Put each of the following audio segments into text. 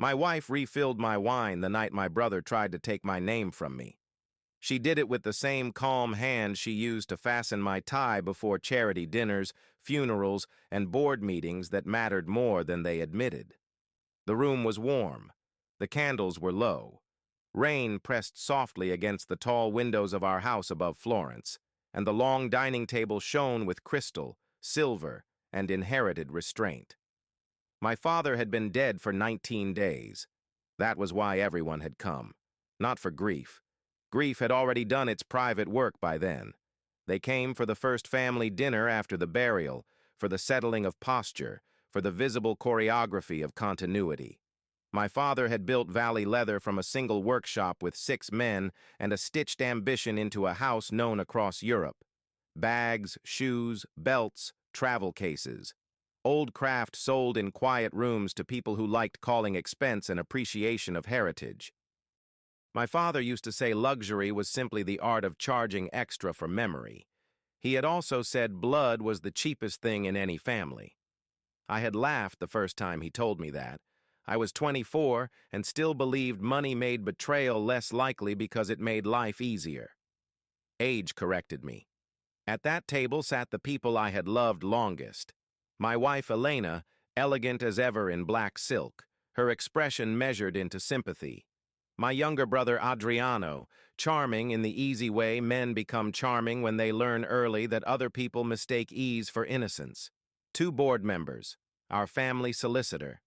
My wife refilled my wine the night my brother tried to take my name from me. She did it with the same calm hand she used to fasten my tie before charity dinners, funerals, and board meetings that mattered more than they admitted. The room was warm. The candles were low. Rain pressed softly against the tall windows of our house above Florence, and the long dining table shone with crystal, silver, and inherited restraint. My father had been dead for 19 days. That was why everyone had come. Not for grief. Grief had already done its private work by then. They came for the first family dinner after the burial, for the settling of posture, for the visible choreography of continuity. My father had built Valley Leather from a single workshop with 6 men and a stitched ambition into a house known across Europe. Bags, shoes, belts, travel cases. Old craft sold in quiet rooms to people who liked calling expense an appreciation of heritage. My father used to say luxury was simply the art of charging extra for memory. He had also said blood was the cheapest thing in any family. I had laughed the first time he told me that. I was 24 and still believed money made betrayal less likely because it made life easier. Age corrected me. At that table sat the people I had loved longest. My wife Elena, elegant as ever in black silk, her expression measured into sympathy. My younger brother Adriano, charming in the easy way men become charming when they learn early that other people mistake ease for innocence. 2 board members, our family solicitor.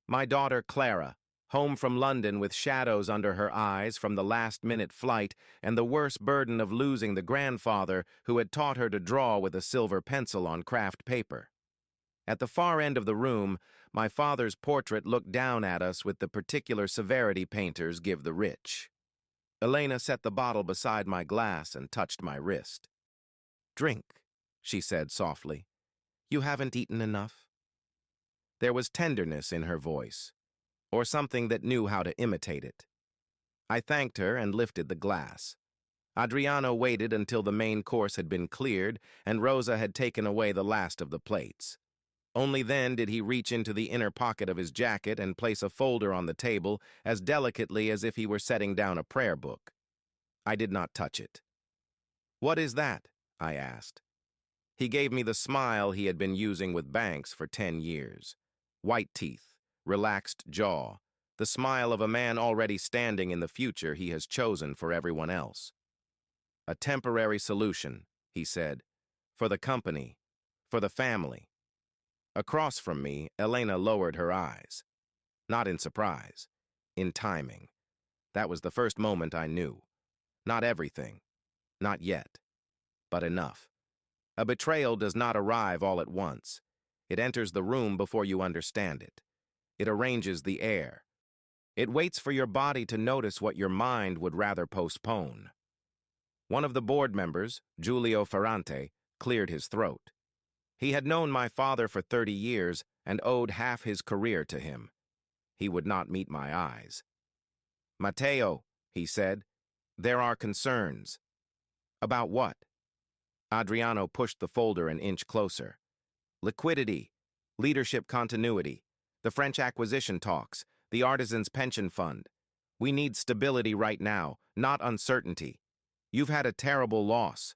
My daughter Clara, home from London with shadows under her eyes from the last-minute flight and the worse burden of losing the grandfather who had taught her to draw with a silver pencil on craft paper. At the far end of the room, my father's portrait looked down at us with the particular severity painters give the rich. Elena set the bottle beside my glass and touched my wrist. "Drink," she said softly. "You haven't eaten enough." There was tenderness in her voice, or something that knew how to imitate it. I thanked her and lifted the glass. Adriano waited until the main course had been cleared and Rosa had taken away the last of the plates. Only then did he reach into the inner pocket of his jacket and place a folder on the table as delicately as if he were setting down a prayer book. I did not touch it. "What is that?" I asked. He gave me the smile he had been using with banks for 10 years. White teeth, relaxed jaw, the smile of a man already standing in the future he has chosen for everyone else. "A temporary solution," he said, "for the company, for the family." Across from me, Elena lowered her eyes. Not in surprise, in timing. That was the first moment I knew. Not everything. Not yet. But enough. A betrayal does not arrive all at once. It enters the room before you understand it. It arranges the air. It waits for your body to notice what your mind would rather postpone. One of the board members, Giulio Ferrante, cleared his throat. He had known my father for 30 years and owed half his career to him. He would not meet my eyes. "Matteo," he said, "there are concerns." "About what?" Adriano pushed the folder an inch closer. "Liquidity, leadership continuity, the French acquisition talks, the Artisans' Pension Fund. We need stability right now, not uncertainty. You've had a terrible loss.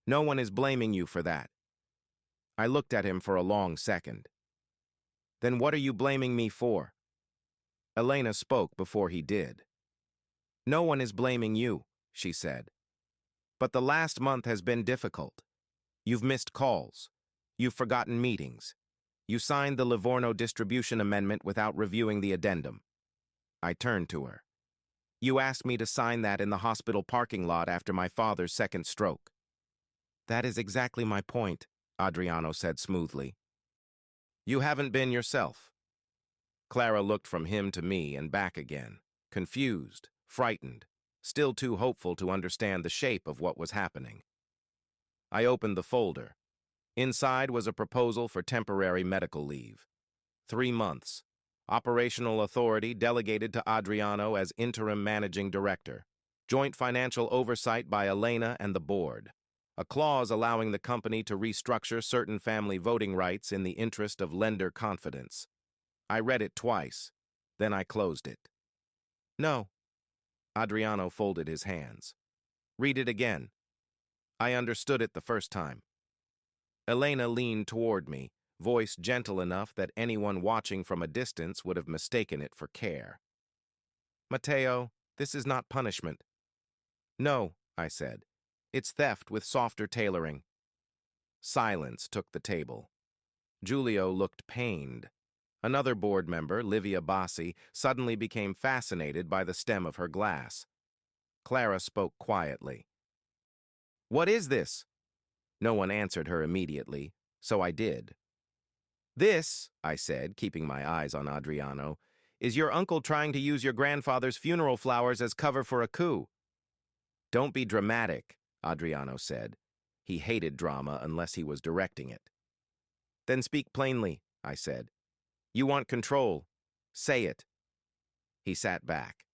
No one is blaming you for that." I looked at him for a long second. "Then what are you blaming me for?" Elena spoke before he did. "No one is blaming you," she said. "But the last month has been difficult. You've missed calls. You've forgotten meetings. You signed the Livorno distribution amendment without reviewing the addendum." I turned to her. "You asked me to sign that in the hospital parking lot after my father's second stroke." "That is exactly my point," Adriano said smoothly. "You haven't been yourself." Clara looked from him to me and back again, confused, frightened, still too hopeful to understand the shape of what was happening. I opened the folder. Inside was a proposal for temporary medical leave. 3 months. Operational authority delegated to Adriano as interim managing director. Joint financial oversight by Elena and the board. A clause allowing the company to restructure certain family voting rights in the interest of lender confidence. I read it twice. Then I closed it. No. Adriano folded his hands. Read it again. I understood it the first time. Elena leaned toward me, voice gentle enough that anyone watching from a distance would have mistaken it for care. Matteo, this is not punishment. No, I said. It's theft with softer tailoring. Silence took the table. Giulio looked pained. Another board member, Livia Bassi, suddenly became fascinated by the stem of her glass. Clara spoke quietly. What is this? No one answered her immediately, so I did. This, I said, keeping my eyes on Adriano, is your uncle trying to use your grandfather's funeral flowers as cover for a coup. Don't be dramatic, Adriano said. He hated drama unless he was directing it. Then speak plainly, I said. You want control. Say it. He sat back.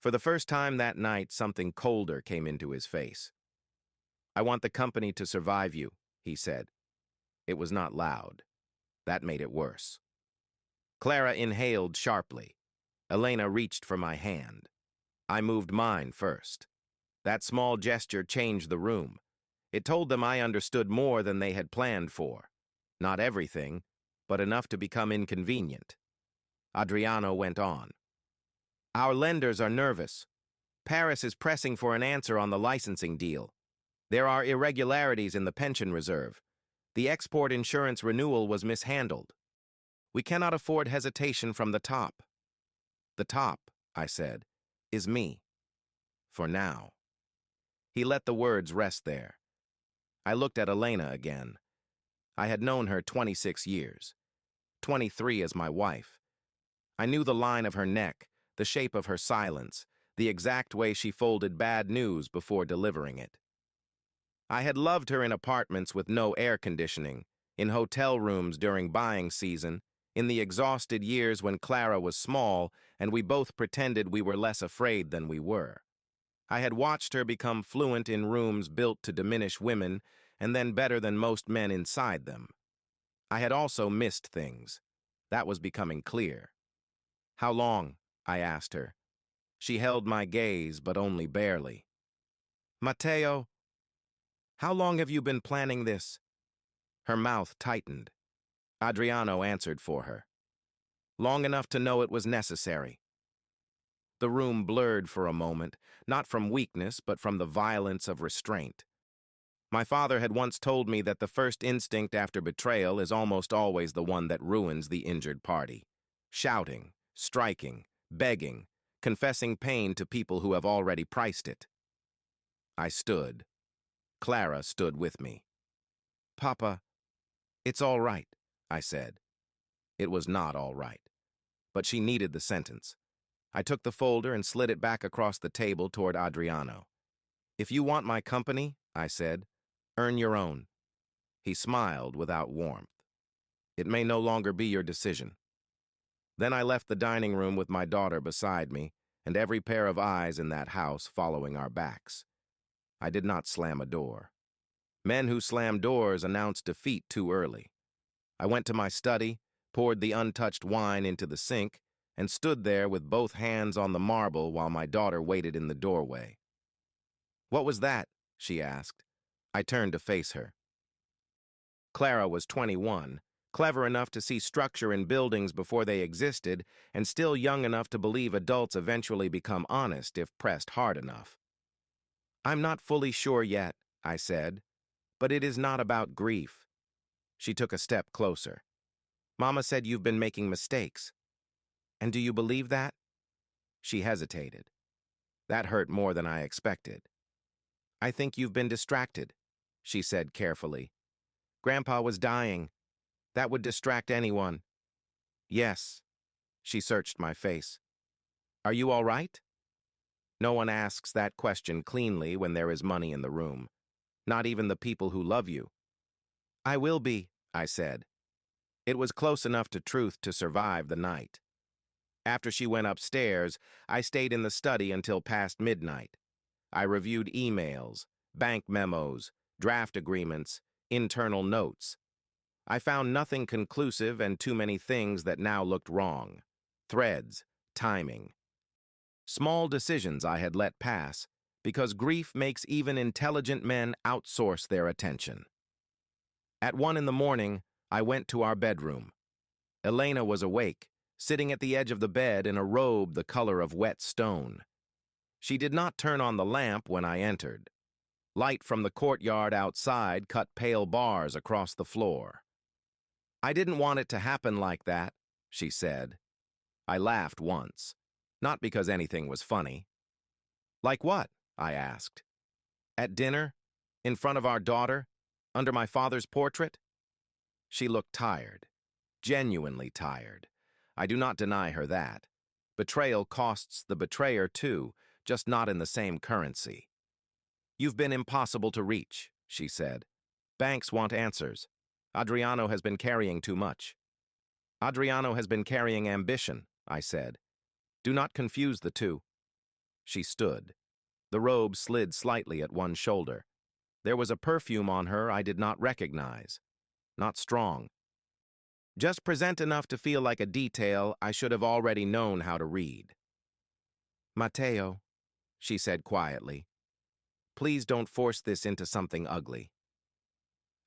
For the first time that night, something colder came into his face. I want the company to survive you, he said. It was not loud. That made it worse. Clara inhaled sharply. Elena reached for my hand. I moved mine first. That small gesture changed the room. It told them I understood more than they had planned for. Not everything, but enough to become inconvenient. Adriano went on. Our lenders are nervous. Paris is pressing for an answer on the licensing deal. There are irregularities in the pension reserve. The export insurance renewal was mishandled. We cannot afford hesitation from the top. The top, I said, is me. For now. He let the words rest there. I looked at Elena again. I had known her 26 years. 23 as my wife. I knew the line of her neck, the shape of her silence, the exact way she folded bad news before delivering it. I had loved her in apartments with no air conditioning, in hotel rooms during buying season, in the exhausted years when Clara was small and we both pretended we were less afraid than we were. I had watched her become fluent in rooms built to diminish women and then better than most men inside them. I had also missed things. That was becoming clear. How long? I asked her. She held my gaze, but only barely. Matteo, how long have you been planning this? Her mouth tightened. Adriano answered for her. Long enough to know it was necessary. The room blurred for a moment, not from weakness, but from the violence of restraint. My father had once told me that the first instinct after betrayal is almost always the one that ruins the injured party. Shouting, striking, begging, confessing pain to people who have already priced it. I stood. Clara stood with me. Papa, it's all right, I said. It was not all right, but she needed the sentence. I took the folder and slid it back across the table toward Adriano. If you want my company, I said, earn your own. He smiled without warmth. It may no longer be your decision. Then I left the dining room with my daughter beside me, and every pair of eyes in that house following our backs. I did not slam a door. Men who slam doors announce defeat too early. I went to my study, poured the untouched wine into the sink, and stood there with both hands on the marble while my daughter waited in the doorway. What was that? She asked. I turned to face her. Clara was 21, clever enough to see structure in buildings before they existed, and still young enough to believe adults eventually become honest if pressed hard enough. I'm not fully sure yet, I said, but it is not about grief. She took a step closer. Mama said you've been making mistakes. And do you believe that? She hesitated. That hurt more than I expected. I think you've been distracted, she said carefully. Grandpa was dying. That would distract anyone. Yes. She searched my face. Are you all right? No one asks that question cleanly when there is money in the room. Not even the people who love you. I will be, I said. It was close enough to truth to survive the night. After she went upstairs, I stayed in the study until past midnight. I reviewed emails, bank memos, draft agreements, internal notes. I found nothing conclusive and too many things that now looked wrong. threads, timing. Small decisions I had let pass, because grief makes even intelligent men outsource their attention. At 1 in the morning, I went to our bedroom. Elena was awake, sitting at the edge of the bed in a robe the color of wet stone. She did not turn on the lamp when I entered. Light from the courtyard outside cut pale bars across the floor. "I didn't want it to happen like that," she said. I laughed once, not because anything was funny. "Like what?" I asked. "At dinner? In front of our daughter? Under my father's portrait?" She looked tired, genuinely tired. I do not deny her that. Betrayal costs the betrayer too, just not in the same currency. "You've been impossible to reach," she said. "Banks want answers. Adriano has been carrying too much." "Adriano has been carrying ambition," I said. "Do not confuse the two." She stood. The robe slid slightly at one shoulder. There was a perfume on her I did not recognize. Not strong. Just present enough to feel like a detail I should have already known how to read. "Matteo," she said quietly, "please don't force this into something ugly."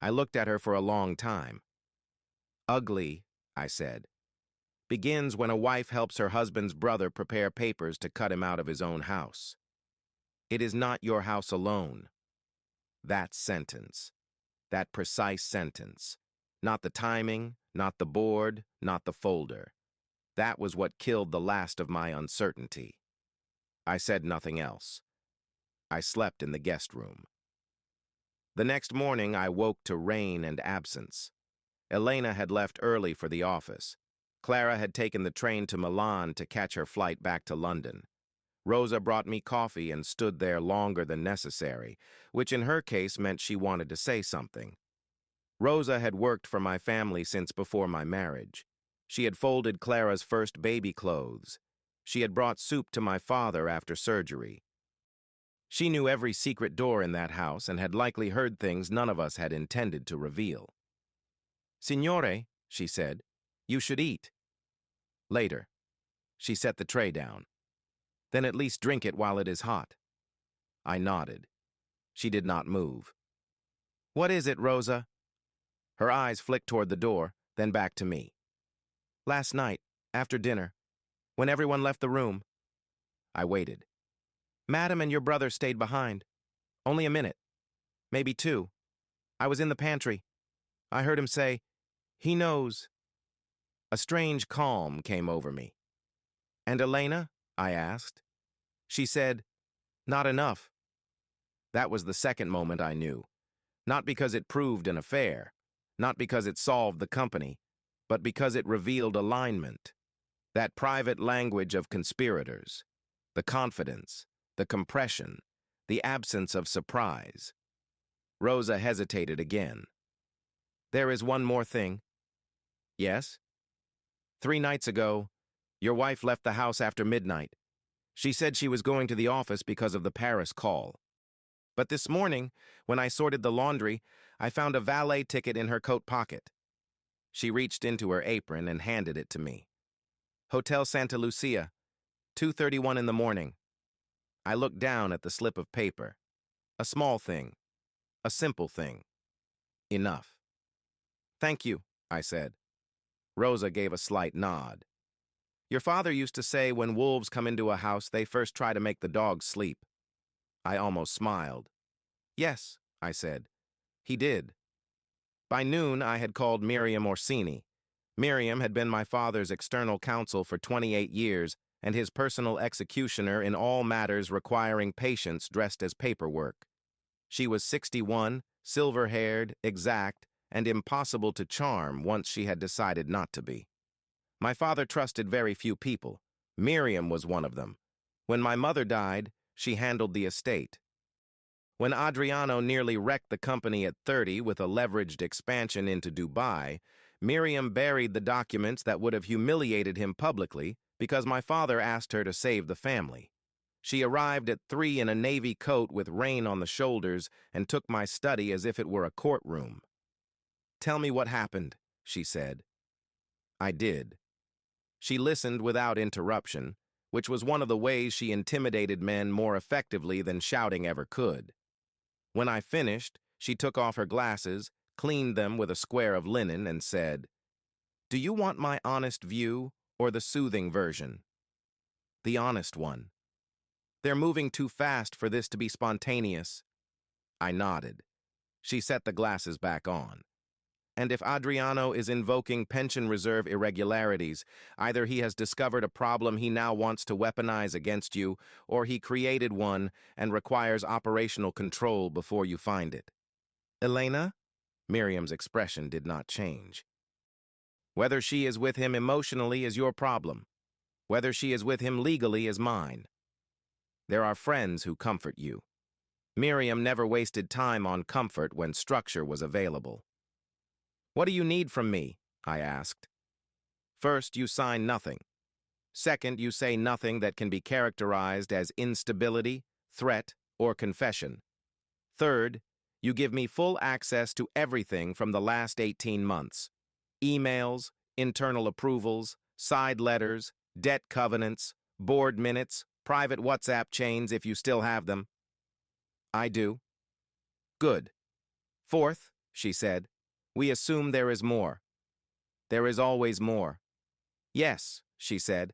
I looked at her for a long time. "Ugly," I said, "begins when a wife helps her husband's brother prepare papers to cut him out of his own house. It is not your house alone." That sentence, that precise sentence, not the timing, not the board, not the folder. That was what killed the last of my uncertainty. I said nothing else. I slept in the guest room. The next morning I woke to rain and absence. Elena had left early for the office. Clara had taken the train to Milan to catch her flight back to London. Rosa brought me coffee and stood there longer than necessary, which in her case meant she wanted to say something. Rosa had worked for my family since before my marriage. She had folded Clara's first baby clothes. She had brought soup to my father after surgery. She knew every secret door in that house and had likely heard things none of us had intended to reveal. "Signore," she said, "you should eat." "Later." She set the tray down. "Then at least drink it while it is hot." I nodded. She did not move. "What is it, Rosa?" Her eyes flicked toward the door, then back to me. "Last night, after dinner, when everyone left the room." I waited. "Madam and your brother stayed behind. Only a minute. Maybe 2. I was in the pantry. I heard him say, 'He knows.'" A strange calm came over me. "And Elena?" I asked. She said, "Not enough." That was the second moment I knew. Not because it proved an affair, not because it solved the company, but because it revealed alignment. That private language of conspirators. The confidence, the compression, the absence of surprise. Rosa hesitated again. "There is one more thing." "Yes?" "3 nights ago, your wife left the house after midnight. She said she was going to the office because of the Paris call. But this morning, when I sorted the laundry, I found a valet ticket in her coat pocket." She reached into her apron and handed it to me. "Hotel Santa Lucia, 2:31 in the morning." I looked down at the slip of paper. A small thing. A simple thing. Enough. "Thank you," I said. Rosa gave a slight nod. "Your father used to say when wolves come into a house, they first try to make the dogs sleep." I almost smiled. "Yes," I said. "He did." By noon, I had called Miriam Orsini. Miriam had been my father's external counsel for 28 years and his personal executioner in all matters requiring patience dressed as paperwork. She was 61, silver-haired, exact, and impossible to charm once she had decided not to be. My father trusted very few people. Miriam was one of them. When my mother died, she handled the estate. When Adriano nearly wrecked the company at 30 with a leveraged expansion into Dubai, Miriam buried the documents that would have humiliated him publicly because my father asked her to save the family. She arrived at 3 in a navy coat with rain on the shoulders and took my study as if it were a courtroom. "Tell me what happened," she said. I did. She listened without interruption, which was one of the ways she intimidated men more effectively than shouting ever could. When I finished, she took off her glasses, cleaned them with a square of linen, and said, "Do you want my honest view or the soothing version?" "The honest one." "They're moving too fast for this to be spontaneous." I nodded. She set the glasses back on. "And if Adriano is invoking pension reserve irregularities, either he has discovered a problem he now wants to weaponize against you, or he created one and requires operational control before you find it." "Elena?" Miriam's expression did not change. "Whether she is with him emotionally is your problem. Whether she is with him legally is mine. There are friends who comfort you. Miriam never wasted time on comfort when structure was available." "What do you need from me?" I asked. "First, you sign nothing. Second, you say nothing that can be characterized as instability, threat, or confession. Third, you give me full access to everything from the last 18 months. Emails, internal approvals, side letters, debt covenants, board minutes, private WhatsApp chains if you still have them." "I do." "Good. Fourth," she said, "we assume there is more." "There is always more." "Yes," she said.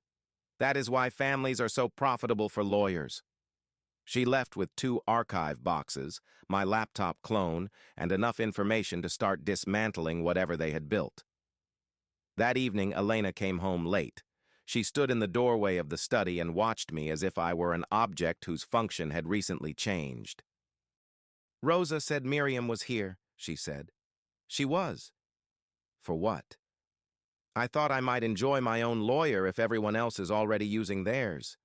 "That is why families are so profitable for lawyers." She left with 2 archive boxes, my laptop clone, and enough information to start dismantling whatever they had built. That evening, Elena came home late. She stood in the doorway of the study and watched me as if I were an object whose function had recently changed. "Rosa said Miriam was here," she said. "She was." "For what?" "I thought I might enjoy my own lawyer if everyone else is already using theirs."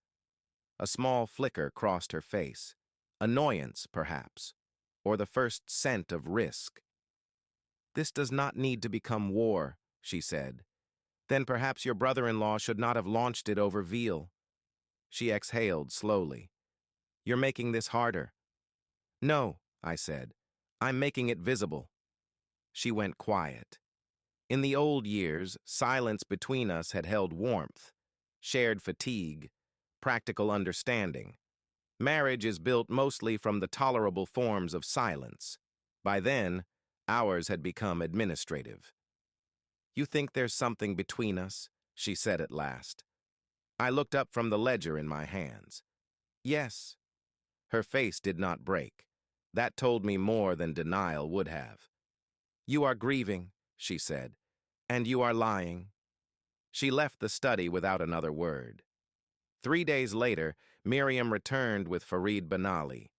A small flicker crossed her face. Annoyance, perhaps, or the first scent of risk. "This does not need to become war," she said. "Then perhaps your brother-in-law should not have launched it over Veal." She exhaled slowly. "You're making this harder." "No," I said. "I'm making it visible." She went quiet. In the old years, silence between us had held warmth, shared fatigue, practical understanding. Marriage is built mostly from the tolerable forms of silence. By then, ours had become administrative. "You think there's something between us?" she said at last. I looked up from the ledger in my hands. "Yes." Her face did not break. That told me more than denial would have. "You are grieving," she said, "and you are lying." She left the study without another word. 3 days later, Miriam returned with Farid Benali.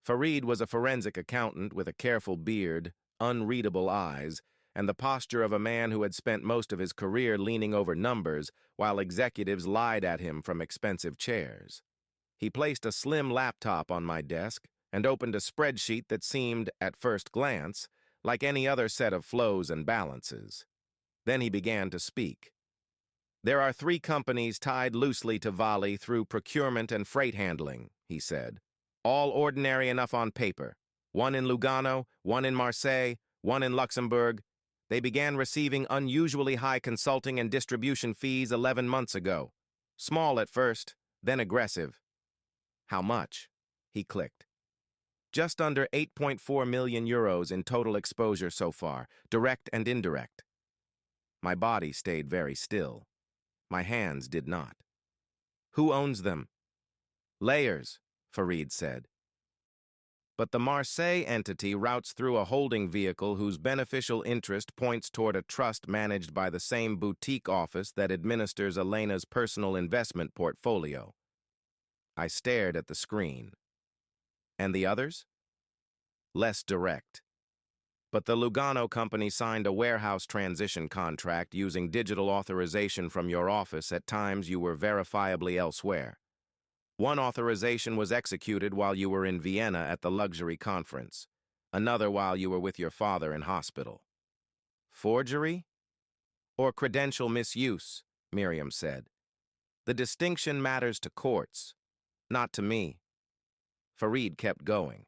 Farid was a forensic accountant with a careful beard, unreadable eyes, and the posture of a man who had spent most of his career leaning over numbers while executives lied at him from expensive chairs. He placed a slim laptop on my desk and opened a spreadsheet that seemed, at first glance, like any other set of flows and balances. Then he began to speak. "There are 3 companies tied loosely to Vali through procurement and freight handling," he said. "All ordinary enough on paper. One in Lugano, one in Marseille, one in Luxembourg. They began receiving unusually high consulting and distribution fees 11 months ago. Small at first, then aggressive." "How much?" He clicked. "Just under 8.4 million euros in total exposure so far, direct and indirect." My body stayed very still. My hands did not. "Who owns them?" "Layers," Farid said. "But the Marseille entity routes through a holding vehicle whose beneficial interest points toward a trust managed by the same boutique office that administers Elena's personal investment portfolio." I stared at the screen. "And the others?" "Less direct. But the Lugano company signed a warehouse transition contract using digital authorization from your office at times you were verifiably elsewhere. One authorization was executed while you were in Vienna at the luxury conference, another while you were with your father in hospital." "Forgery?" "Or credential misuse," Miriam said. "The distinction matters to courts, not to me." Farid kept going.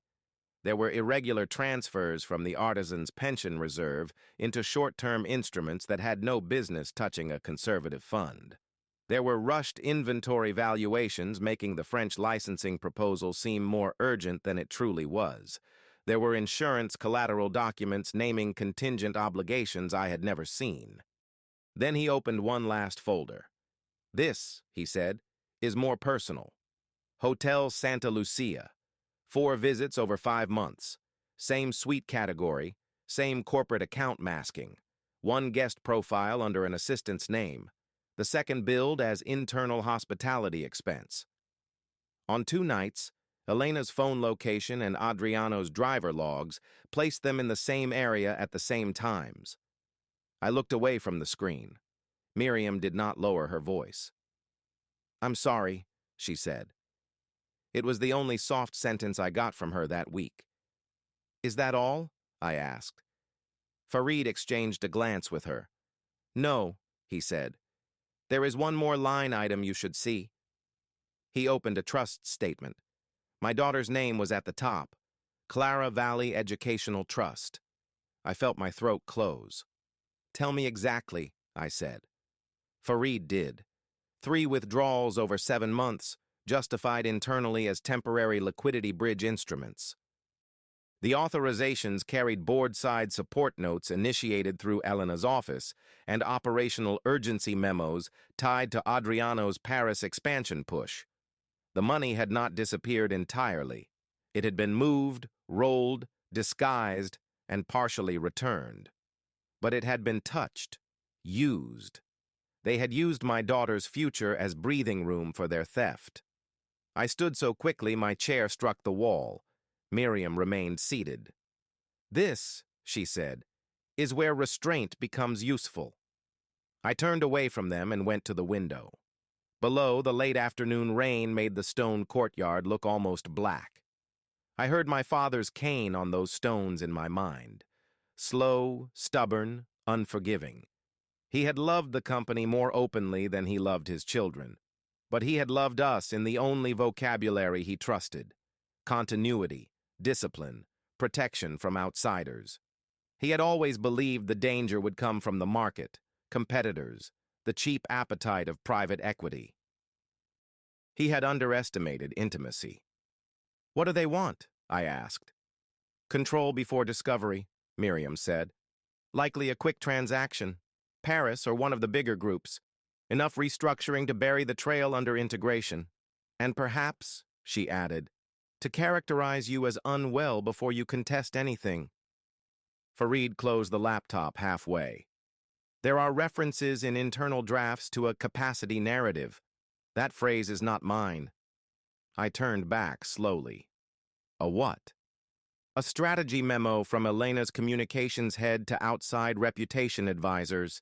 There were irregular transfers from the artisan's pension reserve into short-term instruments that had no business touching a conservative fund. There were rushed inventory valuations making the French licensing proposal seem more urgent than it truly was. There were insurance collateral documents naming contingent obligations I had never seen. Then he opened one last folder. "This," he said, "is more personal. Hotel Santa Lucia. 4 visits over 5 months. Same suite category, same corporate account masking. 1 guest profile under an assistant's name. The second billed as internal hospitality expense. On 2 nights, Elena's phone location and Adriano's driver logs placed them in the same area at the same times." I looked away from the screen. Miriam did not lower her voice. "I'm sorry," she said. It was the only soft sentence I got from her that week. "Is that all?" I asked. Farid exchanged a glance with her. "No," he said. "There is one more line item you should see." He opened a trust statement. My daughter's name was at the top. Clara Valley Educational Trust. I felt my throat close. "Tell me exactly," I said. Farid did. 3 withdrawals over 7 months, justified internally as temporary liquidity bridge instruments. The authorizations carried board-side support notes initiated through Elena's office and operational urgency memos tied to Adriano's Paris expansion push. The money had not disappeared entirely. It had been moved, rolled, disguised, and partially returned. But it had been touched, used. They had used my daughter's future as breathing room for their theft. I stood so quickly my chair struck the wall. Miriam remained seated. "This," she said, "is where restraint becomes useful." I turned away from them and went to the window. Below, the late afternoon rain made the stone courtyard look almost black. I heard my father's cane on those stones in my mind. Slow, stubborn, unforgiving. He had loved the company more openly than he loved his children, but he had loved us in the only vocabulary he trusted: continuity, discipline, protection from outsiders. He had always believed the danger would come from the market, competitors, the cheap appetite of private equity. He had underestimated intimacy. "What do they want?" I asked. "Control before discovery," Miriam said. "Likely a quick transaction. Paris or one of the bigger groups. Enough restructuring to bury the trail under integration. And perhaps," she added, "to characterize you as unwell before you contest anything." Farid closed the laptop halfway. "There are references in internal drafts to a capacity narrative. That phrase is not mine." I turned back slowly. "A what?" "A strategy memo from Elena's communications head to outside reputation advisors.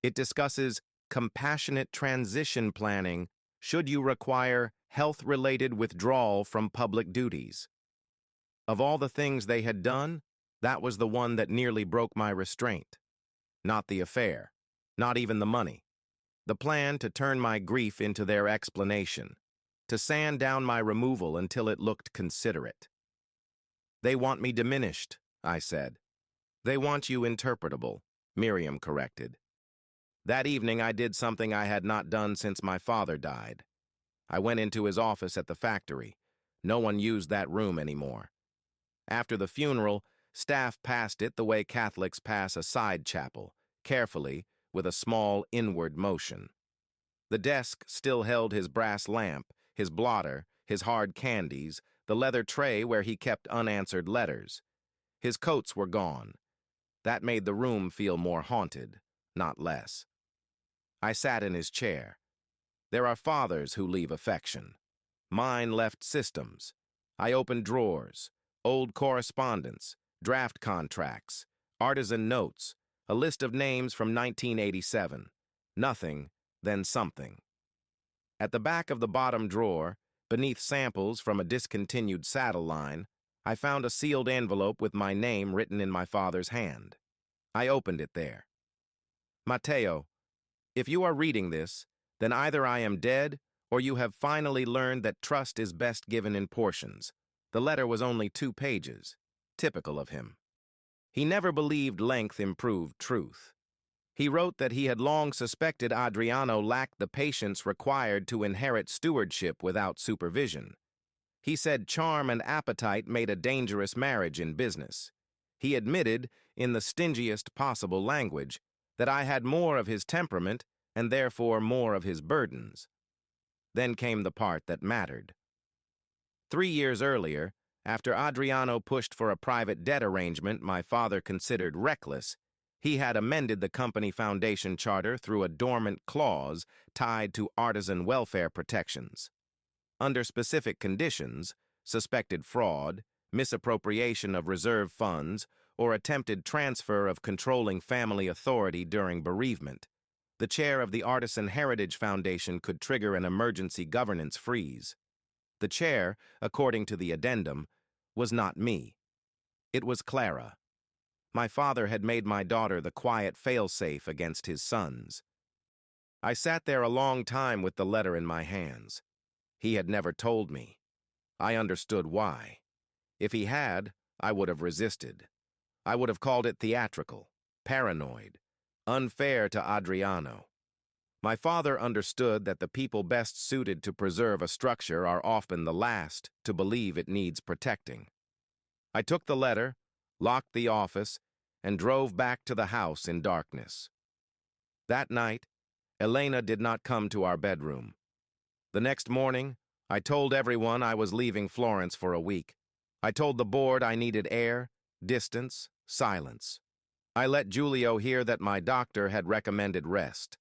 It discusses compassionate transition planning should you require health-related withdrawal from public duties." Of all the things they had done, that was the one that nearly broke my restraint. Not the affair, not even the money. The plan to turn my grief into their explanation, to sand down my removal until it looked considerate. "They want me diminished," I said. "They want you interpretable," Miriam corrected. That evening I did something I had not done since my father died. I went into his office at the factory. No one used that room anymore. After the funeral, staff passed it the way Catholics pass a side chapel, carefully, with a small inward motion. The desk still held his brass lamp, his blotter, his hard candies, the leather tray where he kept unanswered letters. His coats were gone. That made the room feel more haunted, not less. I sat in his chair. There are fathers who leave affection. Mine left systems. I opened drawers, old correspondence, draft contracts, artisan notes, a list of names from 1987. Nothing, then something. At the back of the bottom drawer, beneath samples from a discontinued saddle line, I found a sealed envelope with my name written in my father's hand. I opened it there. "Matteo, if you are reading this, then either I am dead or you have finally learned that trust is best given in portions. The letter was only 2 pages, typical of him. He never believed length improved truth. He wrote that he had long suspected Adriano lacked the patience required to inherit stewardship without supervision. He said charm and appetite made a dangerous marriage in business. He admitted, in the stingiest possible language, that I had more of his temperament and therefore more of his burdens. Then came the part that mattered. 3 years earlier, after Adriano pushed for a private debt arrangement my father considered reckless, he had amended the company foundation charter through a dormant clause tied to artisan welfare protections. Under specific conditions, suspected fraud, misappropriation of reserve funds, or attempted transfer of controlling family authority during bereavement, the chair of the Artisan Heritage Foundation could trigger an emergency governance freeze. The chair, according to the addendum, was not me. It was Clara. My father had made my daughter the quiet failsafe against his sons. I sat there a long time with the letter in my hands. He had never told me. I understood why. If he had, I would have resisted. I would have called it theatrical, paranoid, unfair to Adriano. My father understood that the people best suited to preserve a structure are often the last to believe it needs protecting. I took the letter, locked the office, and drove back to the house in darkness. That night, Elena did not come to our bedroom. The next morning, I told everyone I was leaving Florence for a week. I told the board I needed air, distance, silence. I let Giulio hear that my doctor had recommended rest.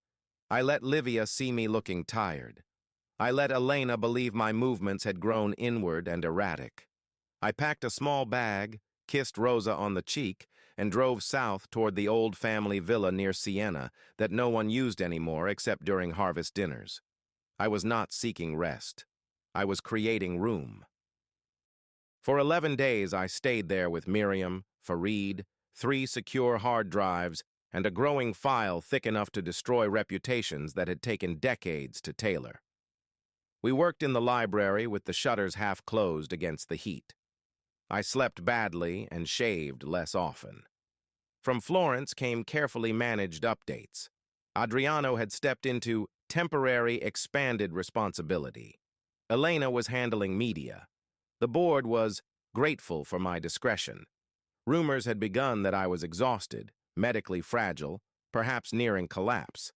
I let Livia see me looking tired. I let Elena believe my movements had grown inward and erratic. I packed a small bag, kissed Rosa on the cheek, and drove south toward the old family villa near Siena that no one used anymore except during harvest dinners. I was not seeking rest. I was creating room. For 11 days, I stayed there with Miriam, Farid, 3 secure hard drives, and a growing file thick enough to destroy reputations that had taken decades to tailor. We worked in the library with the shutters half closed against the heat. I slept badly and shaved less often. From Florence came carefully managed updates. Adriano had stepped into temporary expanded responsibility. Elena was handling media. The board was grateful for my discretion. Rumors had begun that I was exhausted, medically fragile, perhaps nearing collapse.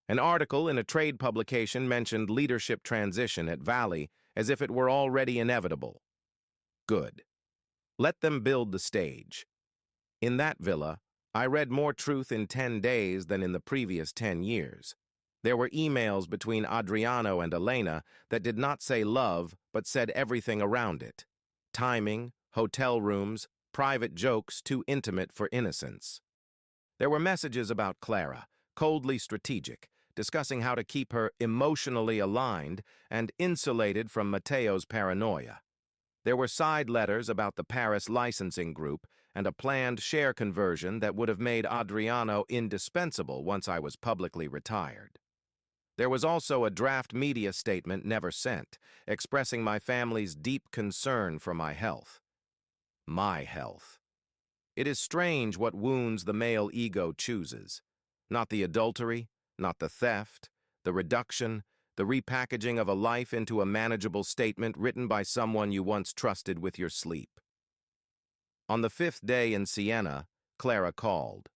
An article in a trade publication mentioned leadership transition at Valley as if it were already inevitable. Good. Let them build the stage. In that villa, I read more truth in 10 days than in the previous 10 years. There were emails between Adriano and Elena that did not say love, but said everything around it. Timing, hotel rooms, private jokes too intimate for innocence. There were messages about Clara, coldly strategic, discussing how to keep her emotionally aligned and insulated from Matteo's paranoia. There were side letters about the Paris licensing group and a planned share conversion that would have made Adriano indispensable once I was publicly retired. There was also a draft media statement never sent, expressing my family's deep concern for my health. My health. It is strange what wounds the male ego chooses. Not the adultery, not the theft, the reduction, the repackaging of a life into a manageable statement written by someone you once trusted with your sleep. On the 5th day in Siena, Clara called.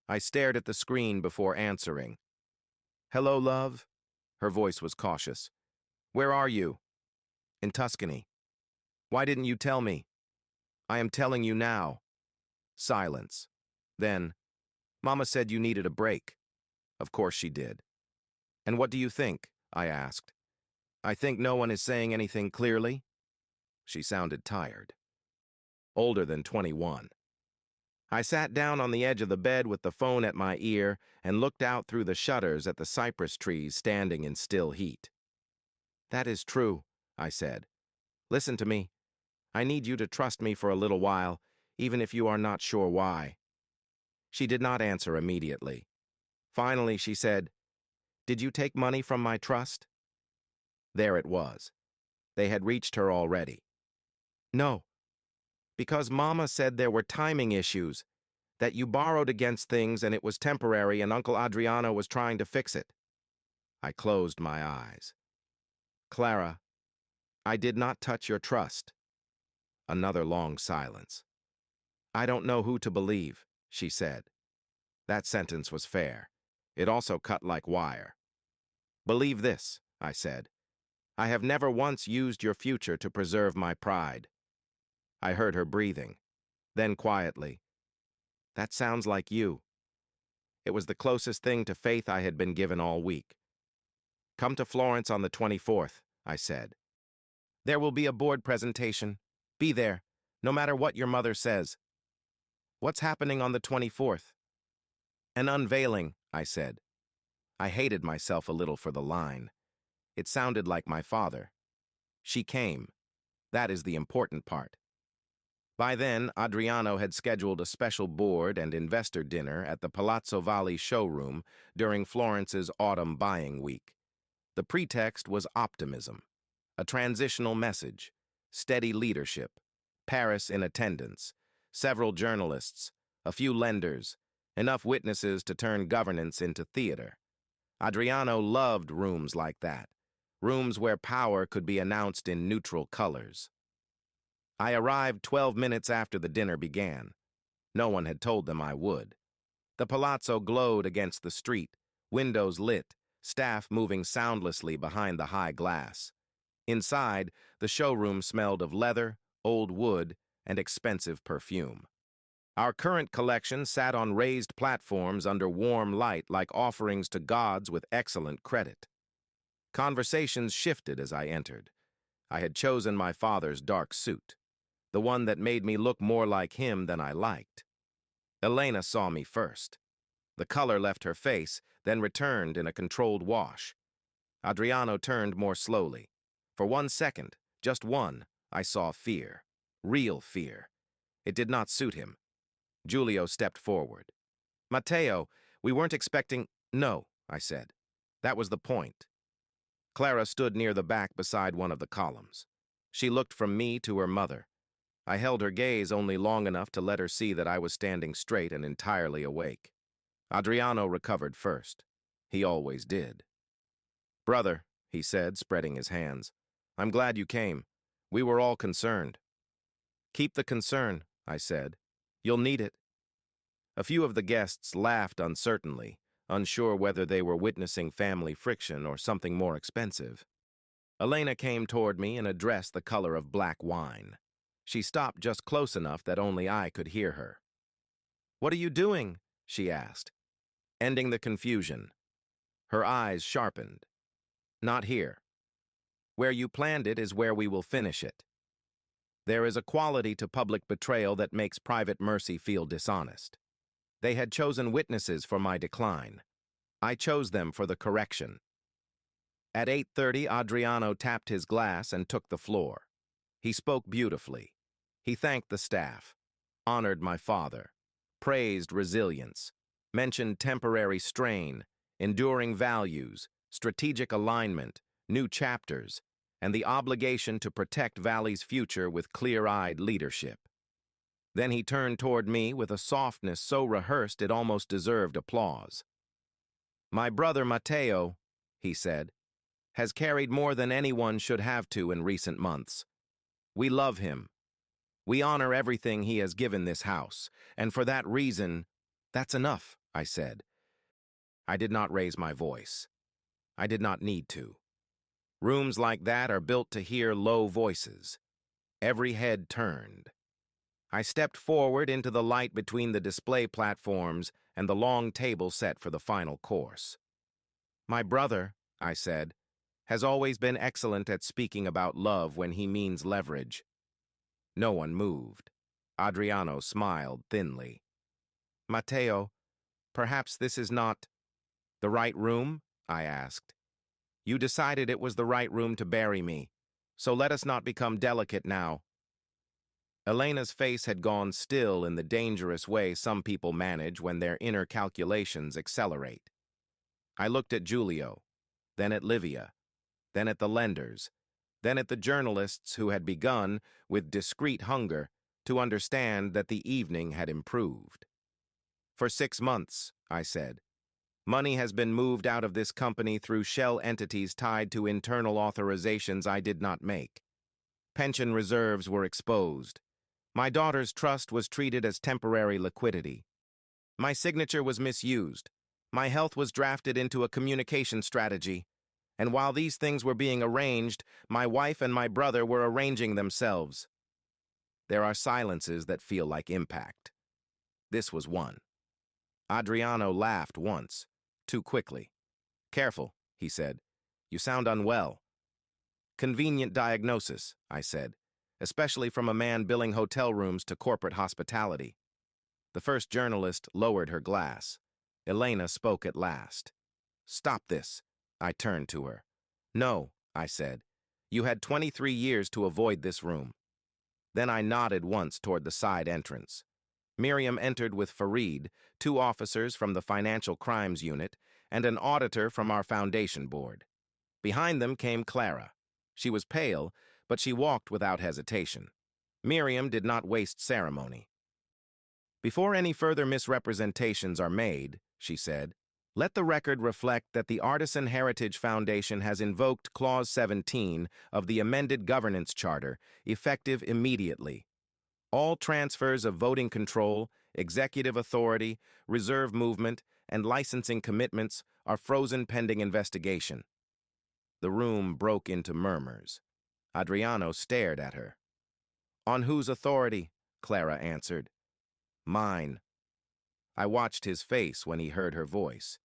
I stared at the screen before answering. "Hello, love?" Her voice was cautious. "Where are you?" "In Tuscany." "Why didn't you tell me?" "I am telling you now." Silence. Then, "Mama said you needed a break." Of course she did. "And what do you think?" I asked. "I think no one is saying anything clearly." She sounded tired. Older than 21. I sat down on the edge of the bed with the phone at my ear and looked out through the shutters at the cypress trees standing in still heat. "That is true," I said. "Listen to me. I need you to trust me for a little while, even if you are not sure why." She did not answer immediately. Finally, she said, "Did you take money from my trust?" There it was. They had reached her already. No, because Mama said there were timing issues, that you borrowed against things and it was temporary and Uncle Adriano was trying to fix it. I closed my eyes. Clara, I did not touch your trust. Another long silence. I don't know who to believe, she said. That sentence was fair. It also cut like wire. Believe this, I said. I have never once used your future to preserve my pride. I heard her breathing. Then quietly, that sounds like you. It was the closest thing to faith I had been given all week. Come to Florence on the 24th, I said. There will be a board presentation. Be there, no matter what your mother says. What's happening on the 24th? An unveiling, I said. I hated myself a little for the line. It sounded like my father. She came. That is the important part. By then, Adriano had scheduled a special board and investor dinner at the Palazzo Valli showroom during Florence's autumn buying week. The pretext was optimism, a transitional message, steady leadership, Paris in attendance, several journalists, a few lenders, enough witnesses to turn governance into theater. Adriano loved rooms like that, rooms where power could be announced in neutral colors. I arrived 12 minutes after the dinner began. No one had told them I would. The palazzo glowed against the street, windows lit, staff moving soundlessly behind the high glass. Inside, the showroom smelled of leather, old wood, and expensive perfume. Our current collection sat on raised platforms under warm light like offerings to gods with excellent credit. Conversations shifted as I entered. I had chosen my father's dark suit, the one that made me look more like him than I liked. Elena saw me first. The color left her face, then returned in a controlled wash. Adriano turned more slowly. For 1 second, just one, I saw fear. Real fear. It did not suit him. Giulio stepped forward. Matteo, we weren't expecting— No, I said. That was the point. Clara stood near the back beside one of the columns. She looked from me to her mother. I held her gaze only long enough to let her see that I was standing straight and entirely awake. Adriano recovered first. He always did. Brother, he said, spreading his hands, I'm glad you came. We were all concerned. Keep the concern, I said. You'll need it. A few of the guests laughed uncertainly, unsure whether they were witnessing family friction or something more expensive. Elena came toward me in a dress the color of black wine. She stopped just close enough that only I could hear her. What are you doing? She asked. Ending the confusion. Her eyes sharpened. Not here. Where you planned it is where we will finish it. There is a quality to public betrayal that makes private mercy feel dishonest. They had chosen witnesses for my decline. I chose them for the correction. At 8:30, Adriano tapped his glass and took the floor. He spoke beautifully. He thanked the staff, honored my father, praised resilience, mentioned temporary strain, enduring values, strategic alignment, new chapters, and the obligation to protect Valley's future with clear-eyed leadership. Then he turned toward me with a softness so rehearsed it almost deserved applause. My brother Matteo, he said, has carried more than anyone should have to in recent months. We love him. We honor everything he has given this house, and for that reason, that's enough, I said. I did not raise my voice. I did not need to. Rooms like that are built to hear low voices. Every head turned. I stepped forward into the light between the display platforms and the long table set for the final course. My brother, I said, has always been excellent at speaking about love when he means leverage. No one moved. Adriano smiled thinly. Matteo, perhaps this is not the right room? I asked. You decided it was the right room to bury me, so let us not become delicate now. Elena's face had gone still in the dangerous way some people manage when their inner calculations accelerate. I looked at Giulio, then at Livia, then at the lenders, then at the journalists who had begun, with discreet hunger, to understand that the evening had improved. For 6 months, I said, money has been moved out of this company through shell entities tied to internal authorizations I did not make. Pension reserves were exposed. My daughter's trust was treated as temporary liquidity. My signature was misused. My health was drafted into a communication strategy. And while these things were being arranged, my wife and my brother were arranging themselves. There are silences that feel like impact. This was one. Adriano laughed once, too quickly. Careful, he said. You sound unwell. Convenient diagnosis, I said, especially from a man billing hotel rooms to corporate hospitality. The first journalist lowered her glass. Elena spoke at last. Stop this. I turned to her. No, I said. You had 23 years to avoid this room. Then I nodded once toward the side entrance. Miriam entered with Farid, 2 officers from the Financial Crimes Unit, and an auditor from our foundation board. Behind them came Clara. She was pale, but she walked without hesitation. Miriam did not waste ceremony. Before any further misrepresentations are made, she said, let the record reflect that the Artisan Heritage Foundation has invoked Clause 17 of the amended governance charter, effective immediately. All transfers of voting control, executive authority, reserve movement, and licensing commitments are frozen pending investigation. The room broke into murmurs. Adriano stared at her. On whose authority? Clara answered. Mine. I watched his face when he heard her voice.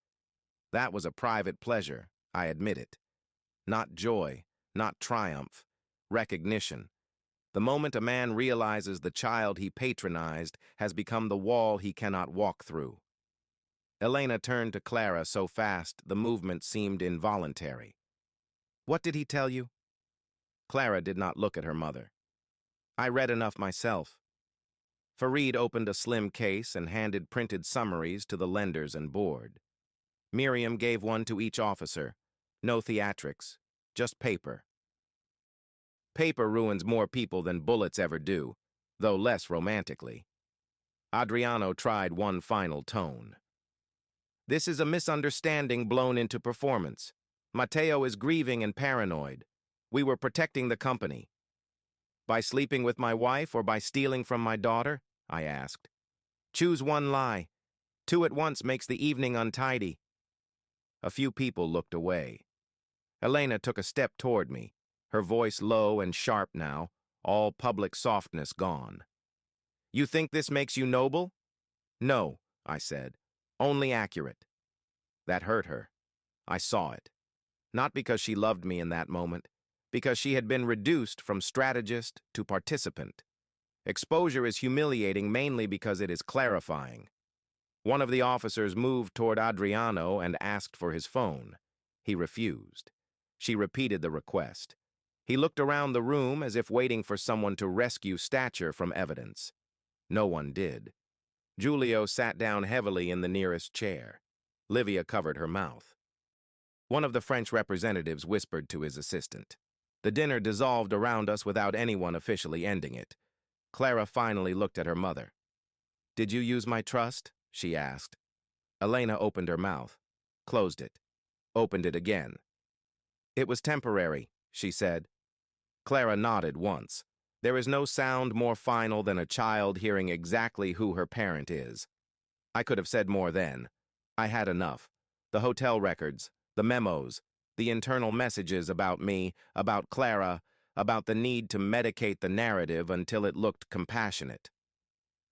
That was a private pleasure, I admit it. Not joy, not triumph, recognition. The moment a man realizes the child he patronized has become the wall he cannot walk through. Elena turned to Clara so fast the movement seemed involuntary. What did he tell you? Clara did not look at her mother. I read enough myself. Farid opened a slim case and handed printed summaries to the lenders and board. Miriam gave one to each officer. No theatrics, just paper. Paper ruins more people than bullets ever do, though less romantically. Adriano tried one final tone. This is a misunderstanding blown into performance. Matteo is grieving and paranoid. We were protecting the company. By sleeping with my wife or by stealing from my daughter? I asked. Choose one lie. 2 at once makes the evening untidy. A few people looked away. Elena took a step toward me, her voice low and sharp now, all public softness gone. You think this makes you noble? No, I said. Only accurate. That hurt her. I saw it. Not because she loved me in that moment, because she had been reduced from strategist to participant. Exposure is humiliating mainly because it is clarifying. One of the officers moved toward Adriano and asked for his phone. He refused. She repeated the request. He looked around the room as if waiting for someone to rescue stature from evidence. No one did. Giulio sat down heavily in the nearest chair. Livia covered her mouth. One of the French representatives whispered to his assistant. The dinner dissolved around us without anyone officially ending it. Clara finally looked at her mother. Did you use my trust? She asked. Elena opened her mouth, closed it, opened it again. It was temporary, she said. Clara nodded once. There is no sound more final than a child hearing exactly who her parent is. I could have said more then. I had enough. The hotel records, the memos, the internal messages about me, about Clara, about the need to medicate the narrative until it looked compassionate.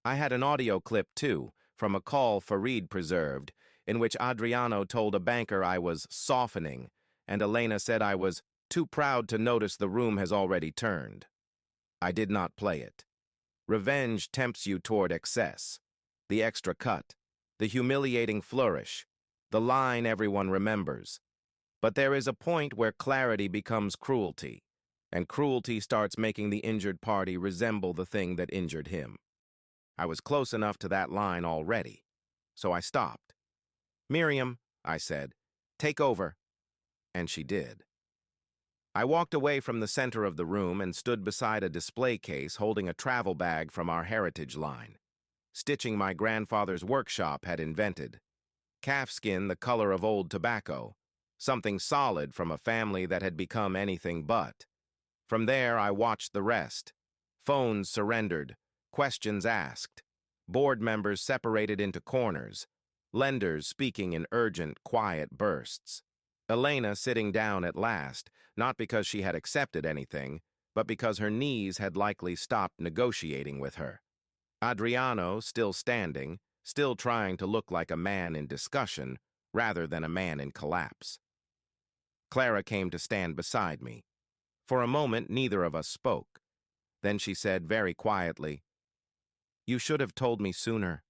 I had an audio clip, too, from a call Farid preserved, in which Adriano told a banker I was softening, and Elena said I was too proud to notice the room has already turned. I did not play it. Revenge tempts you toward excess. The extra cut, the humiliating flourish, the line everyone remembers. But there is a point where clarity becomes cruelty, and cruelty starts making the injured party resemble the thing that injured him. I was close enough to that line already, so I stopped. Miriam, I said, take over. And she did. I walked away from the center of the room and stood beside a display case holding a travel bag from our heritage line. Stitching my grandfather's workshop had invented. Calfskin the color of old tobacco, something solid from a family that had become anything but. From there, I watched the rest. Phones surrendered, questions asked, board members separated into corners, lenders speaking in urgent, quiet bursts. Elena sitting down at last, not because she had accepted anything, but because her knees had likely stopped negotiating with her. Adriano still standing, still trying to look like a man in discussion rather than a man in collapse. Clara came to stand beside me. For a moment, neither of us spoke. Then she said very quietly, "You should have told me sooner."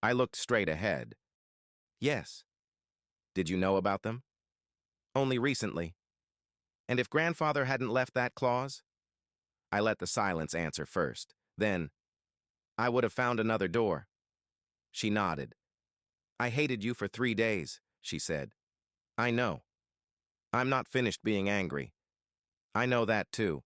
I looked straight ahead. "Yes. Did you know about them?" "Only recently." "And if grandfather hadn't left that clause?" I let the silence answer first. Then, "I would have found another door." She nodded. "I hated you for 3 days," she said. "I know. I'm not finished being angry. I know that too."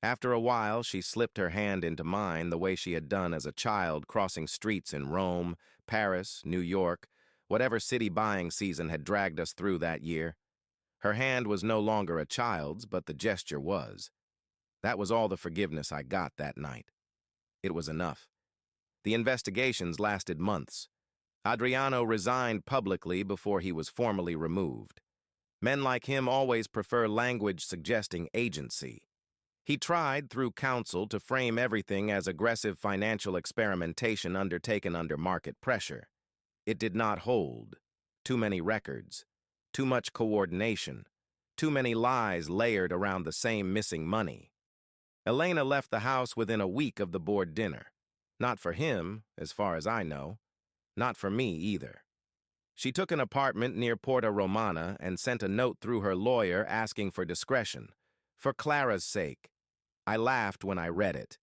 After a while, she slipped her hand into mine the way she had done as a child crossing streets in Rome, Paris, New York, whatever city buying season had dragged us through that year. Her hand was no longer a child's, but the gesture was. That was all the forgiveness I got that night. It was enough. The investigations lasted months. Adriano resigned publicly before he was formally removed. Men like him always prefer language suggesting agency. He tried, through counsel, to frame everything as aggressive financial experimentation undertaken under market pressure. It did not hold. Too many records. Too much coordination. Too many lies layered around the same missing money. Elena left the house within a week of the board dinner. Not for him, as far as I know. Not for me, either. She took an apartment near Porta Romana and sent a note through her lawyer asking for discretion. For Clara's sake. I laughed when I read it.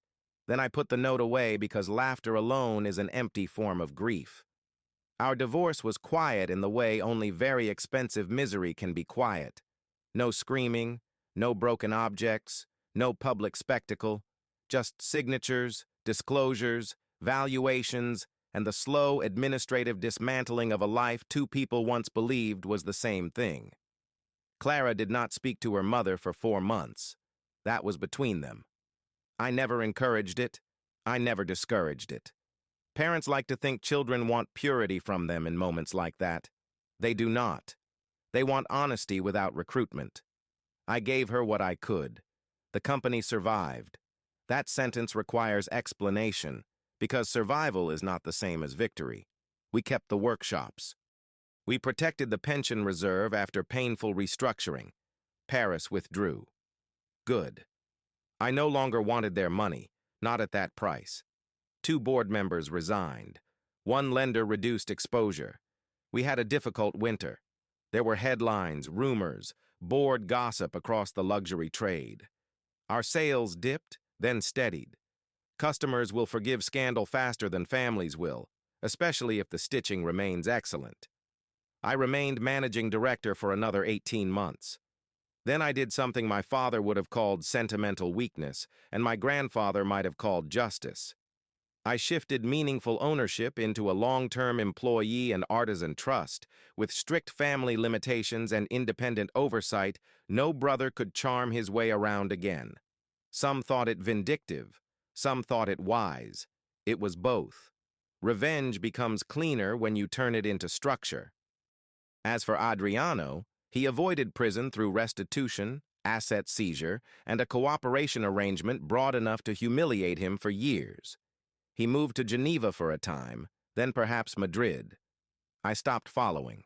Then I put the note away because laughter alone is an empty form of grief. Our divorce was quiet in the way only very expensive misery can be quiet. No screaming, no broken objects, no public spectacle, just signatures, disclosures, valuations, and the slow administrative dismantling of a life two people once believed was the same thing. Clara did not speak to her mother for 4 months. That was between them. I never encouraged it. I never discouraged it. Parents like to think children want purity from them in moments like that. They do not. They want honesty without recruitment. I gave her what I could. The company survived. That sentence requires explanation, because survival is not the same as victory. We kept the workshops. We protected the pension reserve after painful restructuring. Paris withdrew. Good. I no longer wanted their money, not at that price. 2 board members resigned. 1 lender reduced exposure. We had a difficult winter. There were headlines, rumors, board gossip across the luxury trade. Our sales dipped, then steadied. Customers will forgive scandal faster than families will, especially if the stitching remains excellent. I remained managing director for another 18 months. Then I did something my father would have called sentimental weakness, and my grandfather might have called justice. I shifted meaningful ownership into a long-term employee and artisan trust. With strict family limitations and independent oversight, no brother could charm his way around again. Some thought it vindictive. Some thought it wise. It was both. Revenge becomes cleaner when you turn it into structure. As for Adriano, he avoided prison through restitution, asset seizure, and a cooperation arrangement broad enough to humiliate him for years. He moved to Geneva for a time, then perhaps Madrid. I stopped following.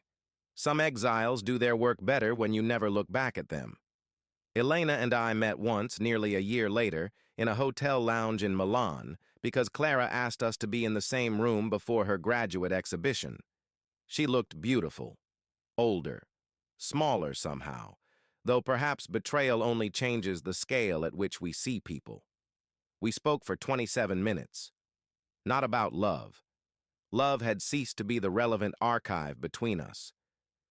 Some exiles do their work better when you never look back at them. Elena and I met once, nearly a year later, in a hotel lounge in Milan because Clara asked us to be in the same room before her graduate exhibition. She looked beautiful, older, smaller somehow, though perhaps betrayal only changes the scale at which we see people. We spoke for 27 minutes. Not about love. Love had ceased to be the relevant archive between us.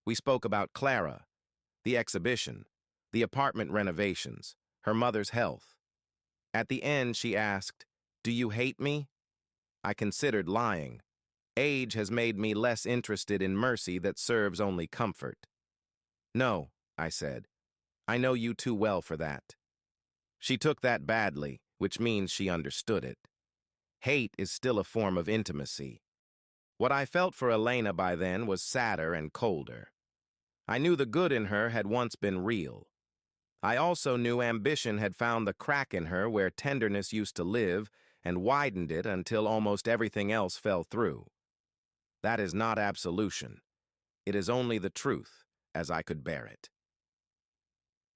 We spoke about Clara, the exhibition, the apartment renovations, her mother's health. At the end, she asked, "Do you hate me?" I considered lying. Age has made me less interested in mercy that serves only comfort. "No," I said. "I know you too well for that." She took that badly, which means she understood it. Hate is still a form of intimacy. What I felt for Elena by then was sadder and colder. I knew the good in her had once been real. I also knew ambition had found the crack in her where tenderness used to live and widened it until almost everything else fell through. That is not absolution. It is only the truth, as I could bear it.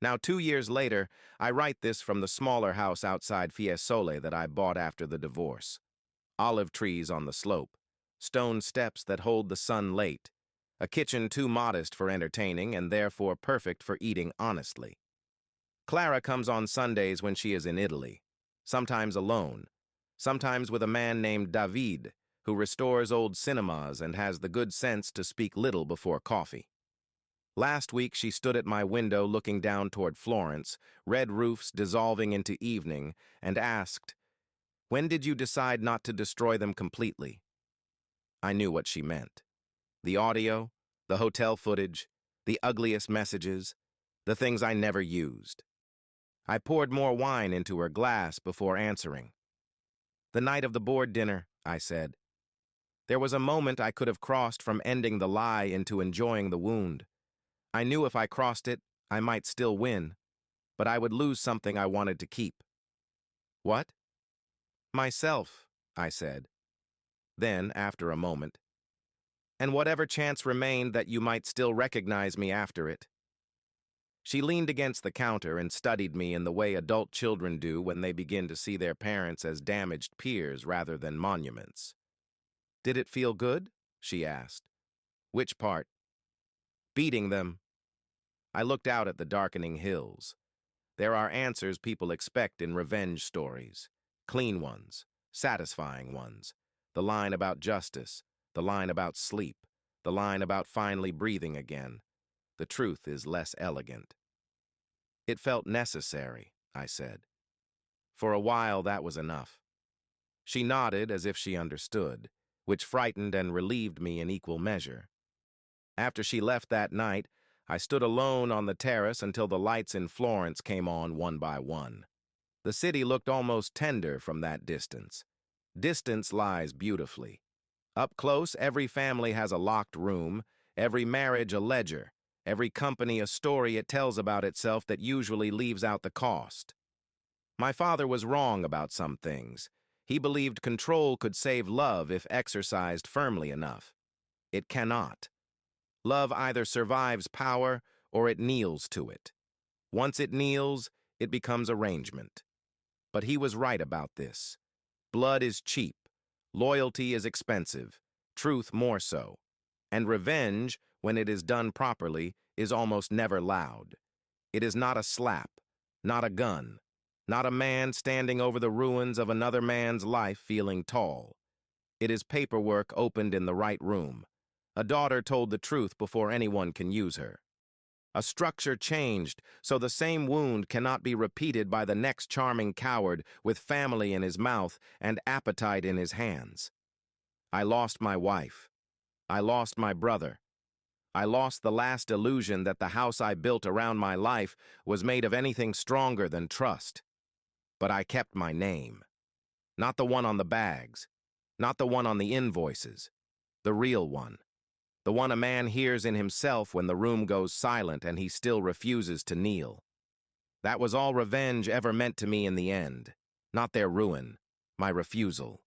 Now, 2 years later, I write this from the smaller house outside Fiesole that I bought after the divorce. Olive trees on the slope, stone steps that hold the sun late, a kitchen too modest for entertaining and therefore perfect for eating honestly. Clara comes on Sundays when she is in Italy, sometimes alone, sometimes with a man named David, who restores old cinemas and has the good sense to speak little before coffee. Last week she stood at my window looking down toward Florence, red roofs dissolving into evening, and asked, "When did you decide not to destroy them completely?" I knew what she meant. The audio, the hotel footage, the ugliest messages, the things I never used. I poured more wine into her glass before answering. "The night of the board dinner," I said. There was a moment I could have crossed from ending the lie into enjoying the wound. I knew if I crossed it, I might still win, but I would lose something I wanted to keep. "What?" "Myself," I said. Then, after a moment, "And whatever chance remained that you might still recognize me after it." She leaned against the counter and studied me in the way adult children do when they begin to see their parents as damaged peers rather than monuments. "Did it feel good?" she asked. "Which part?" "Beating them." I looked out at the darkening hills. There are answers people expect in revenge stories. Clean ones, satisfying ones. The line about justice, the line about sleep, the line about finally breathing again. The truth is less elegant. "It felt necessary," I said. For a while, that was enough. She nodded as if she understood, which frightened and relieved me in equal measure. After she left that night, I stood alone on the terrace until the lights in Florence came on one by one. The city looked almost tender from that distance. Distance lies beautifully. Up close, every family has a locked room, every marriage a ledger, every company a story it tells about itself that usually leaves out the cost. My father was wrong about some things. He believed control could save love if exercised firmly enough. It cannot. Love either survives power or it kneels to it. Once it kneels, it becomes arrangement. But he was right about this. Blood is cheap, loyalty is expensive, truth more so. And revenge, when it is done properly, is almost never loud. It is not a slap, not a gun, not a man standing over the ruins of another man's life feeling tall. It is paperwork opened in the right room. A daughter told the truth before anyone can use her. A structure changed, so the same wound cannot be repeated by the next charming coward with family in his mouth and appetite in his hands. I lost my wife. I lost my brother. I lost the last illusion that the house I built around my life was made of anything stronger than trust. But I kept my name. Not the one on the bags. Not the one on the invoices. The real one. The one a man hears in himself when the room goes silent and he still refuses to kneel. That was all revenge ever meant to me in the end. Not their ruin, my refusal.